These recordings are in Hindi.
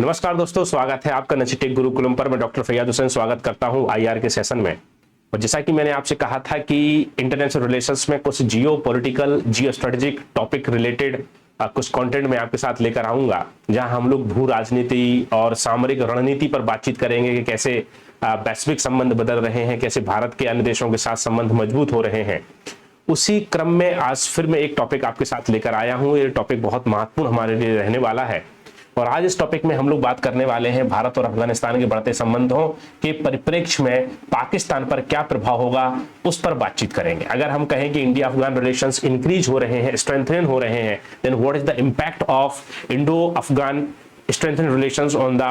नमस्कार दोस्तों, स्वागत है आपका नची टेक गुरुकुलम पर। मैं डॉक्टर फैयाद हुसैन स्वागत करता हूं आईआर के सेशन में। और जैसा कि मैंने आपसे कहा था कि इंटरनेशनल रिलेशंस में कुछ जियो political geo strategic topic related कुछ कंटेंट मैं आपके साथ लेकर आऊंगा, जहां हम लोग भू राजनीति और सामरिक रणनीति पर बातचीत करेंगे कि कैसे वैश्विक संबंध बदल रहे हैं, कैसे भारत के अन्य देशों के साथ संबंध मजबूत हो रहे हैं। उसी क्रम में आज फिर मैं एक टॉपिक आपके साथ लेकर आया हूं। ये टॉपिक बहुत महत्वपूर्ण हमारे लिए रहने वाला है और आज इस टॉपिक में हम लोग बात करने वाले हैं भारत और अफगानिस्तान के बढ़ते संबंधों के परिप्रेक्ष्य में पाकिस्तान पर क्या प्रभाव होगा, उस पर बातचीत करेंगे। अगर हम कहें कि इंडिया अफगान रिलेशंस इंक्रीज हो रहे हैं, स्ट्रेंथन हो रहे हैं, then what is the impact of Indo Afghan strengthen relations on the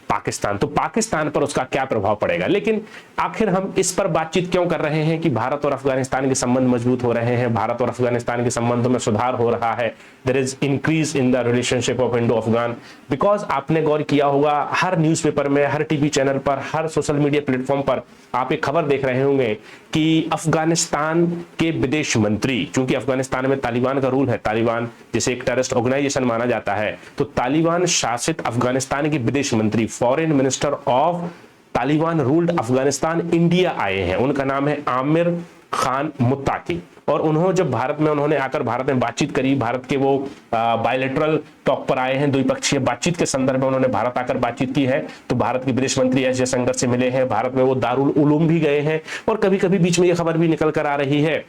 Pakistan. तो पाकिस्तान पर उसका क्या प्रभाव पड़ेगा। लेकिन आखिर हम इस पर बातचीत क्यों कर रहे हैं कि भारत और अफगानिस्तान के संबंध मजबूत हो रहे हैं, भारत और अफगानिस्तान के संबंधों में सुधार हो रहा है, there is increase in the relationship of Indo Afghan. Because आपने गौर किया होगा, हर न्यूज़पेपर में, हर टीवी चैनल पर, हर सोशल मीडिया प्लेटफॉर्म पर आप एक खबर देख रहे होंगे कि अफगानिस्तान के विदेश मंत्री, चूंकि अफगानिस्तान में तालिबान का रूल है, तालिबान जिसे एक टेररिस्ट ऑर्गेनाइजेशन माना जाता है, तो तालिबान शासित अफगानिस्तान के विदेश मंत्री, foreign minister of Taliban ruled Afghanistan India आए हैं। उनका नाम है आमिर खान मुत्ताकी। और उन्होंने जब भारत में उन्होंने आकर भारत में बातचीत करी, भारत के वो बायलैटरल टॉक पर आए हैं, द्विपक्षीय बातचीत के संदर्भ में उन्होंने भारत आकर बातचीत की है। तो भारत के विदेश मंत्री एस जयशंकर से मिले हैं, भारत में वो दारुल उलूम भी गए हैं। और कभी कभी बीच में ये खबर भी निकल कर आ रही है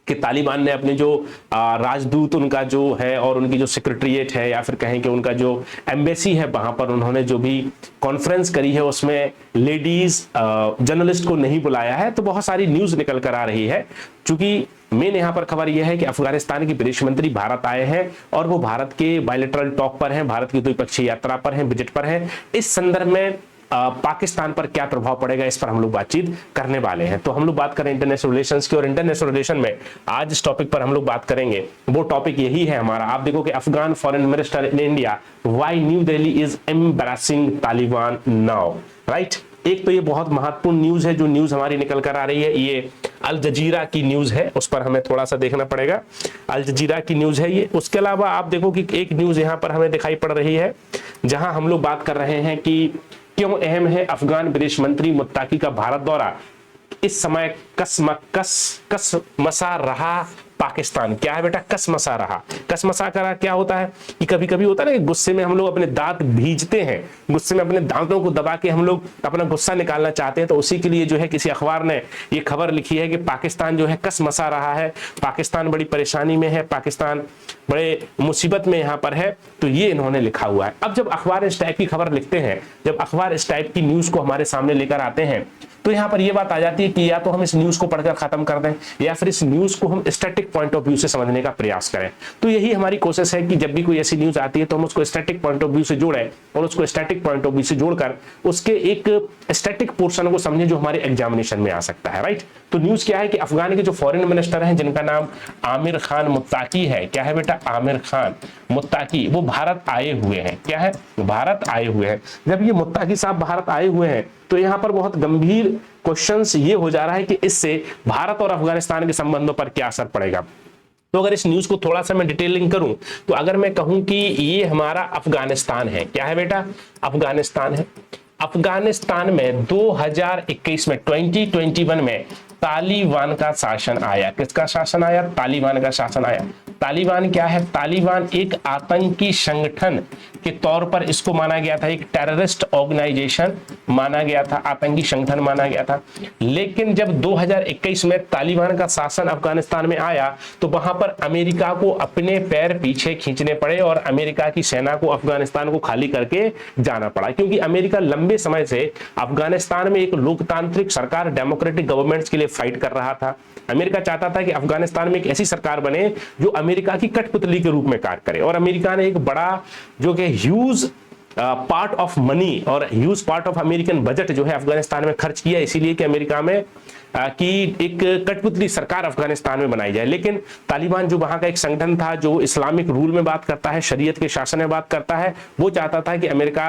कि तालिबान ने अपने जो राजदूत उनका जो है और उनकी जो सेक्रेटरीट है, या फिर कहें कि उनका जो एम्बेसी है, वहां पर उन्होंने जो भी कॉन्फ्रेंस करी है उसमें लेडीज जर्नलिस्ट को नहीं बुलाया है। तो बहुत सारी न्यूज निकल कर आ रही है। चूंकि मेन यहाँ पर खबर यह है कि अफगानिस्तान के विदेश मंत्री भारत आए हैं और वो भारत के बायलैटरल टॉक पर हैं, भारत की द्विपक्षीय यात्रा पर हैं, विजिट पर हैं। इस संदर्भ में पाकिस्तान पर क्या प्रभाव पड़ेगा, इस पर हम लोग बातचीत करने वाले हैं। तो हम लोग बात करें इंटरनेशनल रिलेशंस की, और इंटरनेशनल रिलेशन में आज इस टॉपिक पर हम लोग बात करेंगे। वो टॉपिक यही है हमारा, आप देखो कि Afghan foreign minister in India, why new Delhi is embarrassing Taliban now, right. एक तो ये बहुत महत्वपूर्ण न्यूज है, जो न्यूज हमारी निकल कर आ रही है, ये अल जजीरा की न्यूज है, उस पर हमें थोड़ा सा देखना पड़ेगा। अल जजीरा की न्यूज है ये। उसके अलावा आप देखो कि एक न्यूज यहाँ पर हमें दिखाई पड़ रही है, जहां हम लोग बात कर रहे हैं कि क्यों अहम है अफगान विदेश मंत्री मुत्ताकी का भारत दौरा। इस समय कसमसा रहा पाकिस्तान। क्या है बेटा? कसमसा रहा। कसमसा करा क्या होता है कि कभी कभी होता है ना कि गुस्से में हम लोग अपने दांत भींजते हैं, गुस्से में अपने दांतों को दबा के हम लोग अपना गुस्सा निकालना चाहते हैं। तो उसी के लिए जो है किसी अखबार ने ये खबर लिखी है कि पाकिस्तान जो है कसमसा रहा है, पाकिस्तान बड़ी परेशानी में है, पाकिस्तान बड़े मुसीबत में यहाँ पर है। तो ये इन्होंने लिखा हुआ है। अब जब अखबार इस टाइप की खबर लिखते हैं, जब अखबार इस टाइप की न्यूज को हमारे सामने लेकर आते हैं, तो यहाँ पर यह बात आ जाती है कि या तो हम इस न्यूज को पढ़कर खत्म कर दें, या फिर इस न्यूज को हम स्टैटिक पॉइंट ऑफ व्यू से समझने का प्रयास करें। तो यही हमारी कोशिश है कि जब भी कोई ऐसी न्यूज आती है तो हम उसको स्टैटिक पॉइंट ऑफ व्यू से जोड़ें, और उसको स्टैटिक पॉइंट ऑफ व्यू से जोड़कर उसके एक स्टैटिक पोर्शन को समझें जो हमारे एग्जामिनेशन में आ सकता है, राइट। तो न्यूज क्या है कि अफगान के जो फॉरेन मिनिस्टर हैं, जिनका नाम आमिर खान मुत्ताकी है, क्या है बेटा? आमिर खान मुत्ताकी, वो भारत आए हुए हैं। क्या है? भारत आए हुए हैं। जब ये मुत्ताकी साहब भारत आए हुए हैं तो यहाँ पर बहुत गंभीर क्वेश्चंस ये हो जा रहा है कि इससे भारत और अफगानिस्तान के संबंधों पर क्या असर पड़ेगा। तो अगर इस न्यूज को थोड़ा सा मैं डिटेलिंग करूं, तो अगर मैं कहूं कि ये हमारा अफगानिस्तान है, क्या है बेटा? अफगानिस्तान है। अफगानिस्तान में 2021 में 2021 में तालिबान का शासन आया। किसका शासन आया? तालिबान का शासन आया। तालिबान क्या है? तालिबान एक आतंकी संगठन के तौर पर इसको माना गया था, एक टेररिस्ट ऑर्गेनाइजेशन माना गया था, आतंकी संगठन माना गया था। लेकिन जब 2021 में तालिबान का शासन अफगानिस्तान में आया, तो वहां पर अमेरिका को अपने पैर पीछे खींचने पड़े और अमेरिका की सेना को अफगानिस्तान को खाली करके जाना पड़ा, क्योंकि अमेरिका लंबे समय से अफगानिस्तान में एक लोकतांत्रिक सरकार, डेमोक्रेटिक गवर्नमेंट्स के लिए फाइट कर रहा था। अमेरिका चाहता था कि अफगानिस्तान में एक ऐसी सरकार बने जो अमेरिका की कठपुतली के रूप में कार्य करे, और अमेरिका ने एक बड़ा जो कि ह्यूज पार्ट ऑफ मनी और huge part of American budget जो है अफगानिस्तान में खर्च किया, इसीलिए कि अमेरिका में कि एक कठपुतली सरकार अफगानिस्तान में बनाई जाए। लेकिन तालिबान जो वहां का एक संगठन था, जो इस्लामिक रूल में बात करता है, शरीयत के शासन में बात करता है, वो चाहता था कि अमेरिका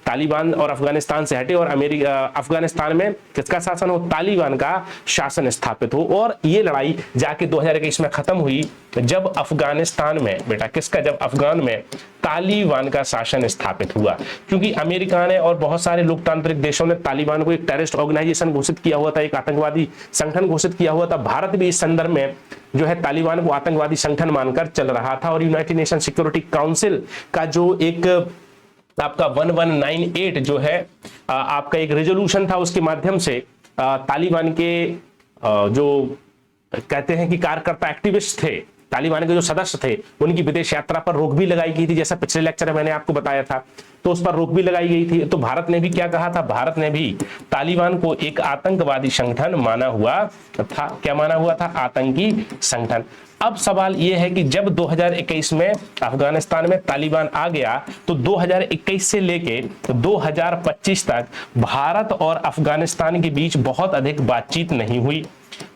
तालिबान और अफगानिस्तान से हटे और अफगानिस्तान में किसका शासन हो? तालिबान का शासन स्थापित हो। और ये लड़ाई जाके 2021 में खत्म हुई, जब अफगानिस्तान में बेटा किसका, जब अफगान में तालिबान का शासन स्थापित हुआ, क्योंकि अमेरिका ने और बहुत सारे लोकतांत्रिक देशों ने तालिबान को एक टेररिस्ट ऑर्गेनाइजेशन घोषित किया हुआ था, एक आतंकवादी संगठन घोषित किया हुआ था। भारत भी इस संदर्भ में जो है तालिबान को आतंकवादी संगठन मानकर चल रहा था, और यूनाइटेड नेशन सिक्योरिटी काउंसिल का जो एक आपका 1198 जो है आपका एक रेजोल्यूशन था, उसके माध्यम से तालिबान के जो कहते हैं कि कार्यकर्ता एक्टिविस्ट थे, तालिबान के जो सदस्य थे, उनकी विदेश यात्रा पर रोक भी लगाई गई थी, जैसा पिछले लेक्चर में मैंने आपको बताया था। तो उस पर रोक भी लगाई गई थी। तो भारत ने भी क्या कहा था, भारत ने भी तालिबान को एक आतंकवादी संगठन माना हुआ था। क्या माना हुआ था? आतंकी संगठन। अब सवाल यह है कि जब 2021 में अफगानिस्तान में तालिबान आ गया, तो 2021 से लेके 2025 तक भारत और अफगानिस्तान के बीच बहुत अधिक बातचीत नहीं हुई।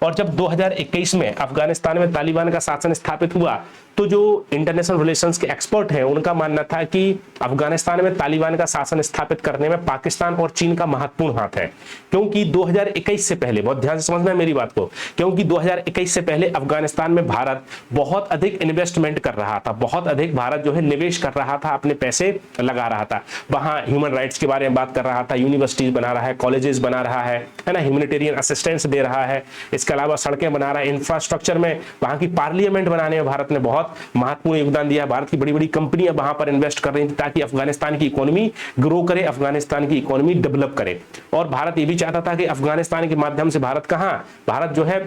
और जब 2021 में अफगानिस्तान में तालिबान का शासन स्थापित हुआ, तो जो इंटरनेशनल रिलेशंस के एक्सपर्ट हैं, उनका मानना था कि अफगानिस्तान में तालिबान का शासन स्थापित करने में पाकिस्तान और चीन का महत्वपूर्ण हाथ है। क्योंकि 2021 से पहले, बहुत ध्यान से समझना है मेरी बात को, क्योंकि 2021 से पहले अफगानिस्तान में भारत बहुत अधिक इन्वेस्टमेंट कर रहा था, बहुत अधिक भारत जो है निवेश कर रहा था, अपने पैसे लगा रहा था। वहां ह्यूमन राइट्स के बारे में बात कर रहा था, यूनिवर्सिटीज बना रहा है, कॉलेजेस बना रहा है ना, ह्यूमैनिटेरियन असिस्टेंस दे रहा है, इसके अलावा सड़कें बना रहा है, इंफ्रास्ट्रक्चर में वहां की पार्लियामेंट बनाने में भारत ने बहुत महत्वपूर्ण योगदान दिया। भारत की बड़ी बड़ी कंपनियां वहां पर इन्वेस्ट कर रही थी ताकि अफगानिस्तान की इकोनॉमी ग्रो करे, अफगानिस्तान की इकोनॉमी डेवलप करे। और भारत ये भी चाहता था कि अफगानिस्तान के माध्यम से भारत जो है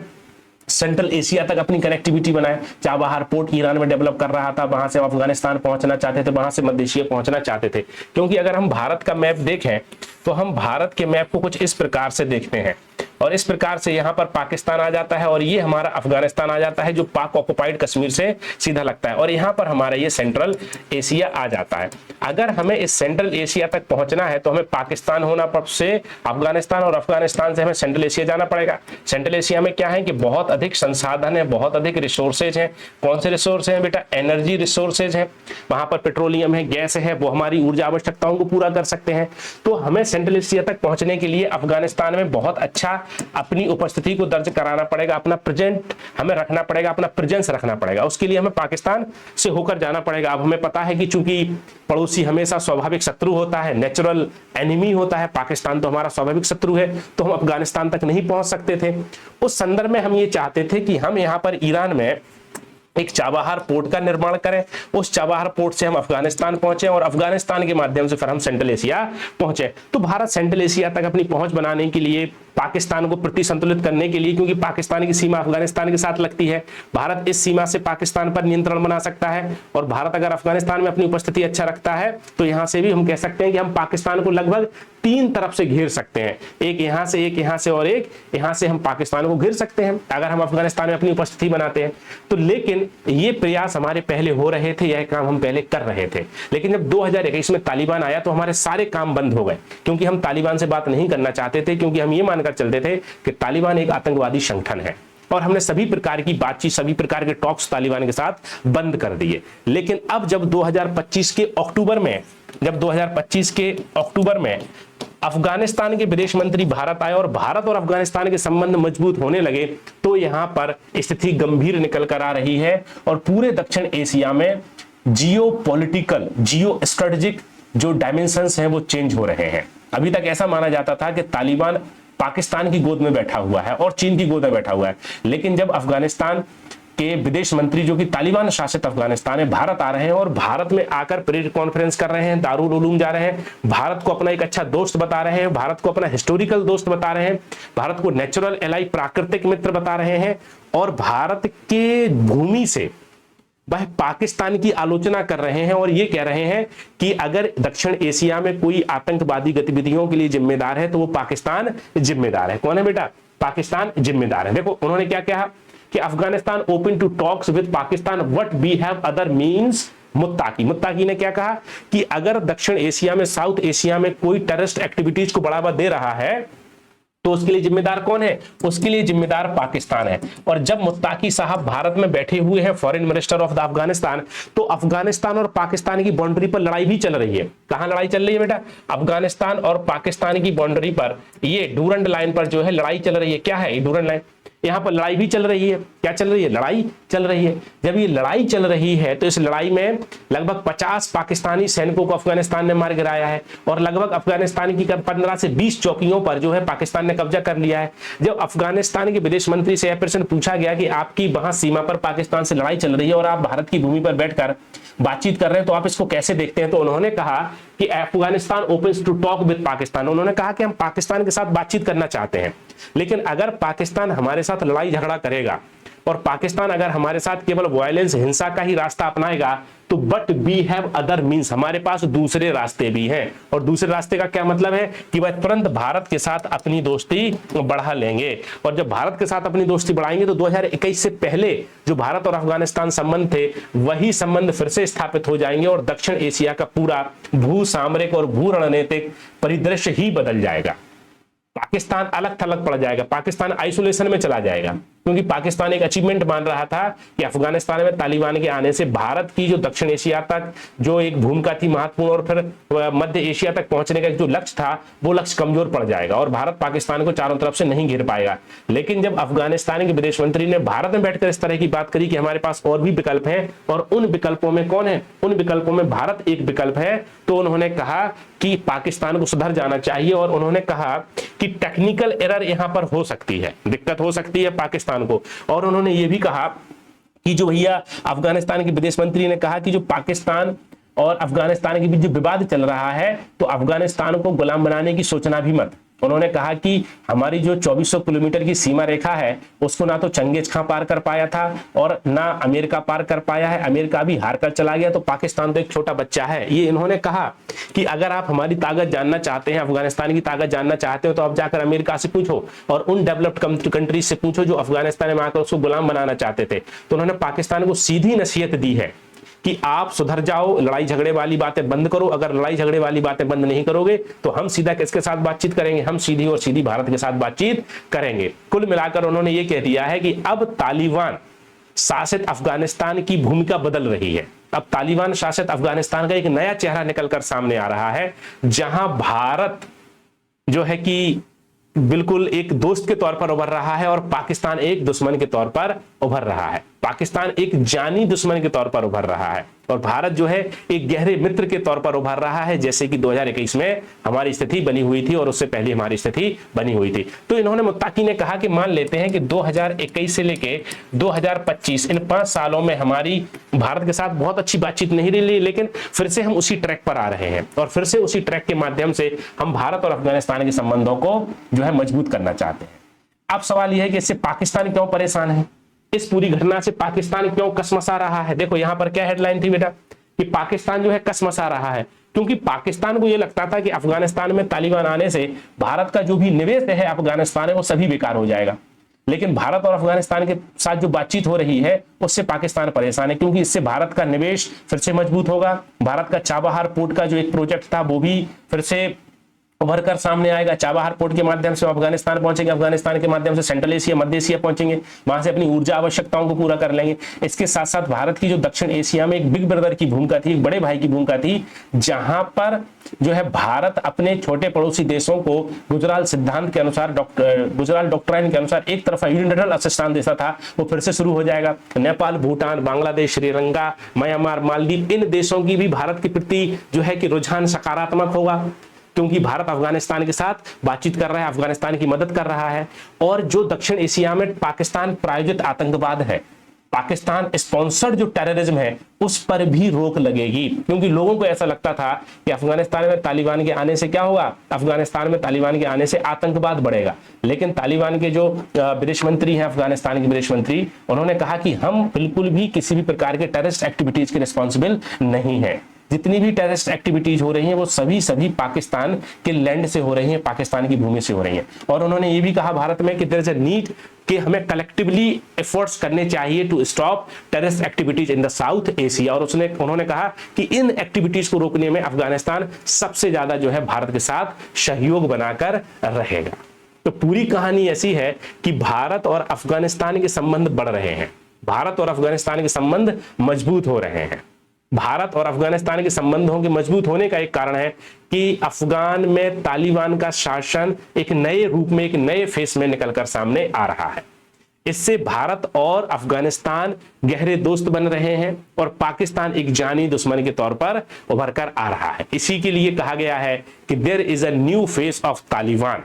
सेंट्रल एशिया तक अपनी कनेक्टिविटी बनाए। चाबहार पोर्ट ईरान में डेवलप कर रहा था, वहां से अफगानिस्तान पहुंचना चाहते थे, वहां से मध्य एशिया पहुंचना चाहते थे। क्योंकि अगर हम भारत का मैप देखें तो हम भारत के मैप को कुछ इस प्रकार से देखते हैं, और इस प्रकार से यहां पर पाकिस्तान आ जाता है, और ये हमारा अफगानिस्तान आ जाता है जो पाक ऑक्युपाइड कश्मीर से सीधा लगता है, और यहां पर हमारा ये सेंट्रल एशिया आ जाता है। अगर हमें इस सेंट्रल एशिया तक पहुंचना है तो हमें पाकिस्तान होना से अफगानिस्तान, और अफगानिस्तान से हमें सेंट्रल एशिया जाना पड़ेगा। सेंट्रल एशिया में क्या है कि बहुत अधिक संसाधन है, बहुत अधिक रिसोर्सेज हैं। कौन से रिसोर्स हैं बेटा? एनर्जी रिसोर्सेज हैं। वहां पर पेट्रोलियम है, गैस है, वो हमारी ऊर्जा आवश्यकताओं को पूरा कर सकते हैं। तो हमें सेंट्रल एशिया तक पहुंचने के लिए अफगानिस्तान में बहुत अच्छा अपनी उपस्थिति को दर्ज कराना पड़ेगा, अपना प्रेजेंट हमें रखना पड़ेगा, अपना प्रेजेंस रखना पड़ेगा। उसके लिए हमें पाकिस्तान से होकर जाना पड़ेगा। अब हमें पता है कि चूंकि पड़ोसी हमेशा स्वाभाविक शत्रु होता है, नेचुरल एनिमी होता है, पाकिस्तान तो हमारा स्वाभाविक शत्रु है, तो हम अफगानिस्तान तक नहीं पहुंच सकते थे। उस संदर्भ में हम ये चाहते थे कि हम यहाँ पर ईरान में एक चाबहार पोर्ट का निर्माण करें, उस चाबहार पोर्ट से हम अफगानिस्तान पहुंचे, और अफगानिस्तान के माध्यम से फिर हम सेंट्रल एशिया पहुंचे। तो भारत सेंट्रल एशिया तक अपनी पहुंच बनाने के लिए, पाकिस्तान को प्रति संतुलित करने के लिए, क्योंकि पाकिस्तान की सीमा अफगानिस्तान के साथ लगती है, भारत इस सीमा से पाकिस्तान पर नियंत्रण बना सकता है। और भारत अगर अफगानिस्तान में अपनी उपस्थिति अच्छा रखता है तो यहां से भी हम कह सकते हैं कि हम पाकिस्तान को लगभग 3 तरफ से घेर सकते हैं, एक यहां से, एक यहां से, और एक यहां से हम पाकिस्तान को घेर सकते हैं अगर हम अफगानिस्तान में अपनी उपस्थिति बनाते हैं तो। लेकिन ये प्रयास हमारे पहले हो रहे थे, यह काम हम पहले कर रहे थे। लेकिन जब 2021 में तालिबान आया तो हमारे सारे काम बंद हो गए, क्योंकि हम तालिबान से बात नहीं करना चाहते थे, क्योंकि हम ये मानकर चलते थे कि तालिबान एक आतंकवादी संगठन है, और हमने सभी प्रकार की बातचीत, सभी प्रकार के टॉक्स तालिबान के साथ बंद कर दिए। लेकिन अब जब 2025 के अक्टूबर में अफगानिस्तान के विदेश मंत्री भारत आए और भारत और अफगानिस्तान के संबंध मजबूत होने लगे, तो यहां पर स्थिति गंभीर निकल कर आ रही है, और पूरे दक्षिण एशिया में जियो पॉलिटिकल, जियो स्ट्रेटेजिक जो डायमेंशंस हैं वो चेंज हो रहे हैं। अभी तक ऐसा माना जाता था कि तालिबान पाकिस्तान की गोद में बैठा हुआ है और चीन की गोद में बैठा हुआ है, लेकिन जब अफगानिस्तान के विदेश मंत्री जो कि तालिबान शासित अफगानिस्तान है भारत आ रहे हैं, और भारत में आकर प्रेस कॉन्फ्रेंस कर रहे हैं, दारुल उलूम जा रहे हैं, भारत को अपना एक अच्छा दोस्त बता रहे हैं, भारत को अपना हिस्टोरिकल दोस्त बता रहे हैं, भारत को नेचुरल एलाई, प्राकृतिक मित्र बता रहे हैं, और भारत के भूमि से वह पाकिस्तान की आलोचना कर रहे हैं, और ये कह रहे हैं कि अगर दक्षिण एशिया में कोई आतंकवादी गतिविधियों के लिए जिम्मेदार है तो वो पाकिस्तान जिम्मेदार है। कौन है बेटा? पाकिस्तान जिम्मेदार है। देखो उन्होंने क्या कहा कि Afghanistan open to talks with Pakistan what we have other means. Muttaqi ने क्या कहा कि अगर दक्षिण एशिया में, साउथ एशिया में कोई टेररिस्ट एक्टिविटीज को बढ़ावा दे रहा है तो उसके लिए जिम्मेदार कौन है? उसके लिए जिम्मेदार पाकिस्तान है। और जब मुत्ताकी साहब भारत में बैठे हुए हैं, foreign minister of the Afghanistan, तो अफगानिस्तान और पाकिस्तान की बाउंड्री पर लड़ाई भी चल रही है। कहां लड़ाई चल रही है बेटा? अफगानिस्तान और पाकिस्तान की बाउंड्री पर, ये डूरंड लाइन पर जो है लड़ाई चल रही है। क्या है ये डूरंड लाइन? यहां पर लड़ाई भी चल रही है। क्या चल रही है? लड़ाई चल रही है। जब ये लड़ाई चल रही है तो इस लड़ाई में लगभग 50 पाकिस्तानी सैनिकों को अफगानिस्तान ने मार गिराया है और लगभग अफगानिस्तान की 15 से 20 चौकियों पर जो है पाकिस्तान ने कब्जा कर लिया है। जब अफगानिस्तान के विदेश मंत्री से यह प्रश्न पूछा गया कि आपकी वहां सीमा पर पाकिस्तान से लड़ाई चल रही है और आप भारत की भूमि पर बैठकर बातचीत कर रहे हैं, तो आप इसको कैसे देखते हैं? तो उन्होंने कहा कि Afghanistan opens to talk with Pakistan. उन्होंने कहा कि हम पाकिस्तान के साथ बातचीत करना चाहते हैं, लेकिन अगर पाकिस्तान हमारे साथ लड़ाई झगड़ा करेगा और पाकिस्तान अगर हमारे साथ केवल वायलेंस, हिंसा का ही रास्ता अपनाएगा तो but we have other means, हमारे पास दूसरे रास्ते भी हैं। और दूसरे रास्ते का क्या मतलब है कि वह तुरंत भारत के साथ अपनी दोस्ती बढ़ा लेंगे। और जब भारत के साथ अपनी दोस्ती बढ़ाएंगे तो 2021 से पहले जो भारत और अफगानिस्तान संबंध थे वही संबंध फिर से स्थापित हो जाएंगे और दक्षिण एशिया का पूरा भू सामरिक और भू रणनीतिक परिदृश्य ही बदल जाएगा। पाकिस्तान अलग थलग पड़ जाएगा, पाकिस्तान आइसोलेशन में चला जाएगा, क्योंकि पाकिस्तान एक अचीवमेंट मान रहा था कि अफगानिस्तान में तालिबान के आने से भारत की जो दक्षिण एशिया तक जो एक भूमिका थी महत्वपूर्ण और फिर मध्य एशिया तक पहुंचने का जो लक्ष्य था वो लक्ष्य कमजोर पड़ जाएगा और भारत पाकिस्तान को चारों तरफ से नहीं घेर पाएगा। लेकिन जब अफगानिस्तान के विदेश मंत्री ने भारत में बैठकर इस तरह की बात करी कि हमारे पास और भी विकल्प हैं और उन विकल्पों में कौन है, उन विकल्पों में भारत एक विकल्प है, तो उन्होंने कहा कि पाकिस्तान को सुधर जाना चाहिए और उन्होंने कहा कि टेक्निकल एरर यहां पर हो सकती है, दिक्कत हो सकती है पाकिस्तान को। और उन्होंने ये भी कहा कि जो भैया अफगानिस्तान के विदेश मंत्री ने कहा कि जो पाकिस्तान और अफगानिस्तान के बीच जो विवाद चल रहा है तो अफगानिस्तान को गुलाम बनाने की सोचना भी मत। उन्होंने कहा कि हमारी जो 2400 किलोमीटर की सीमा रेखा है उसको ना तो चंगेज खां पार कर पाया था और ना अमेरिका पार कर पाया है, अमेरिका भी हार कर चला गया, तो पाकिस्तान तो एक छोटा बच्चा है। ये इन्होंने कहा कि अगर आप हमारी ताकत जानना चाहते हैं, अफगानिस्तान की ताकत जानना चाहते हो तो आप जाकर अमेरिका से पूछो और उन डेवलप्ड कंट्रीज से पूछो जो अफगानिस्तान में आकर उसको गुलाम बनाना चाहते थे। तो उन्होंने पाकिस्तान को सीधी नसीहत दी है कि आप सुधर जाओ, लड़ाई झगड़े वाली बातें बंद करो। अगर लड़ाई झगड़े वाली बातें बंद नहीं करोगे तो हम सीधा किसके साथ बातचीत करेंगे? हम सीधी और सीधी भारत के साथ बातचीत करेंगे। कुल मिलाकर उन्होंने ये कह दिया है कि अब तालिबान शासित अफगानिस्तान की भूमिका बदल रही है। अब तालिबान शासित अफगानिस्तान का एक नया चेहरा निकलकर सामने आ रहा है, जहां भारत जो है कि बिल्कुल एक दोस्त के तौर पर उभर रहा है और पाकिस्तान एक दुश्मन के तौर पर उभर रहा है। पाकिस्तान एक जानी दुश्मन के तौर पर उभर रहा है और भारत जो है एक गहरे मित्र के तौर पर उभर रहा है, जैसे कि 2021 में हमारी स्थिति बनी हुई थी और उससे पहले हमारी स्थिति बनी हुई थी। तो इन्होंने मुत्ताकी ने कहा कि मान लेते हैं कि 2021 से लेके 2025 इन 5 सालों में हमारी भारत के साथ बहुत अच्छी बातचीत नहीं रही, लेकिन फिर से हम उसी ट्रैक पर आ रहे हैं और फिर से उसी ट्रैक के माध्यम से हम भारत और अफगानिस्तान के संबंधों को जो है मजबूत करना चाहते हैं। अब सवाल यह है कि इससे पाकिस्तान क्यों परेशान है, इस पूरी घटना से पाकिस्तान क्यों कसमसा रहा है? देखो यहां पर क्या हेडलाइन थी बेटा कि पाकिस्तान जो है कसमसा रहा है, क्योंकि पाकिस्तान को यह लगता था कि अफगानिस्तान में तालिबान आने से भारत का जो भी निवेश है अफगानिस्तान में वो सभी बेकार हो जाएगा। लेकिन भारत और अफगानिस्तान के साथ जो बातचीत हो रही है उससे पाकिस्तान परेशान है, क्योंकि इससे भारत का निवेश फिर से मजबूत होगा। भारत का चाबहार पोर्ट का जो एक प्रोजेक्ट था वो भी फिर से उभर कर सामने आएगा। चाबहार पोर्ट के माध्यम से अफगानिस्तान पहुंचेंगे, अफगानिस्तान के माध्यम से सेंट्रल एशिया, मध्य एशिया पहुंचेंगे, वहां से अपनी ऊर्जा आवश्यकताओं को पूरा कर लेंगे। इसके साथ साथ भारत की जो दक्षिण एशिया में एक बिग ब्रदर की भूमिका थी, एक बड़े भाई की भूमिका थी, जहां पर जो है भारत अपने छोटे पड़ोसी देशों को गुजराल सिद्धांत के अनुसार, गुजराल डॉक्ट्राइन के अनुसार एक तरफा यूनिलैटरल असिस्टेंस देता था, वो फिर से शुरू हो जाएगा। नेपाल, भूटान, बांग्लादेश, श्रीलंका, म्यांमार, मालदीव, इन देशों की भी भारत के प्रति जो है कि रुझान सकारात्मक होगा, क्योंकि भारत अफगानिस्तान के साथ बातचीत कर रहा है, अफगानिस्तान की मदद कर रहा है। और जो दक्षिण एशिया में पाकिस्तान प्रायोजित आतंकवाद है, पाकिस्तान स्पॉन्सर्ड जो टेररिज्म है, उस पर भी रोक लगेगी, क्योंकि लोगों को ऐसा लगता था कि अफगानिस्तान में तालिबान के आने से क्या होगा, अफगानिस्तान में तालिबान के आने से आतंकवाद बढ़ेगा। लेकिन तालिबान के जो विदेश मंत्री हैं, अफगानिस्तान के विदेश मंत्री, उन्होंने कहा कि हम बिल्कुल भी किसी भी प्रकार के टेररिस्ट एक्टिविटीज के रिस्पॉन्सिबल नहीं है। जितनी भी टेररिस्ट एक्टिविटीज हो रही हैं वो सभी पाकिस्तान के लैंड से हो रही हैं, पाकिस्तान की भूमि से हो रही हैं। और उन्होंने ये भी कहा भारत में कि देयर इज अ नीड कि हमें कलेक्टिवली एफर्ट्स करने चाहिए to stop terrorist activities in the South Asia. और उन्होंने कहा कि इन एक्टिविटीज को रोकने में अफगानिस्तान सबसे ज्यादा जो है भारत के साथ सहयोग बनाकर रहेगा। तो पूरी कहानी ऐसी है कि भारत और अफगानिस्तान के संबंध बढ़ रहे हैं, भारत और अफगानिस्तान के संबंध मजबूत हो रहे हैं। भारत और अफगानिस्तान के संबंधों के मजबूत होने का एक कारण है कि अफगान में तालिबान का शासन एक नए रूप में, एक नए फेस में निकलकर सामने आ रहा है। इससे भारत और अफगानिस्तान गहरे दोस्त बन रहे हैं और पाकिस्तान एक जानी दुश्मन के तौर पर उभर कर आ रहा है। इसी के लिए कहा गया है कि there is a new face of Taliban.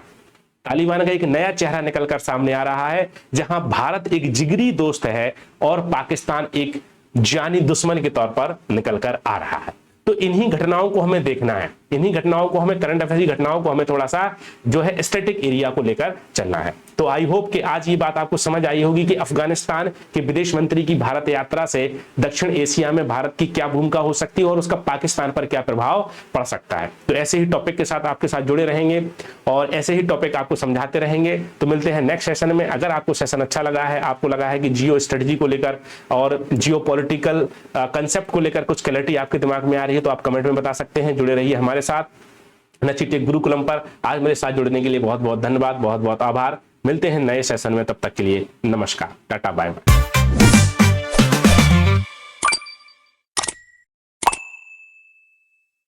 Taliban का एक नया चेहरा निकलकर सामने आ रहा है, जहां भारत एक जिगरी दोस्त है और पाकिस्तान एक जानी दुश्मन के तौर पर निकलकर आ रहा है। तो इन्हीं घटनाओं को हमें देखना है, इन्हीं घटनाओं को हमें, करंट अफेयर की घटनाओं को हमें थोड़ा सा जो है स्टैटिक एरिया को लेकर चलना है। तो आई होप कि आज ये बात आपको समझ आई होगी कि अफगानिस्तान के विदेश मंत्री की भारत यात्रा से दक्षिण एशिया में भारत की क्या भूमिका हो सकती है और उसका पाकिस्तान पर क्या प्रभाव पड़ सकता है। तो ऐसे ही टॉपिक के साथ आपके साथ जुड़े रहेंगे और ऐसे ही टॉपिक आपको समझाते रहेंगे। तो मिलते हैं नेक्स्ट सेशन में। अगर आपको सेशन अच्छा लगा है, आपको लगा है कि जियो स्ट्रेटजी को लेकर और जियो पॉलिटिकल कंसेप्ट को लेकर कुछ क्लैरिटी आपके दिमाग में आ रही है, तो आप कमेंट में बता सकते हैं। जुड़े रहिए हमारे साथ नची टेक गुरुकुलम पर। आज मेरे साथ जुड़ने के लिए बहुत बहुत धन्यवाद, बहुत बहुत आभार। मिलते हैं नए सेशन में, तब तक के लिए नमस्कार, टाटा, बाय बाय।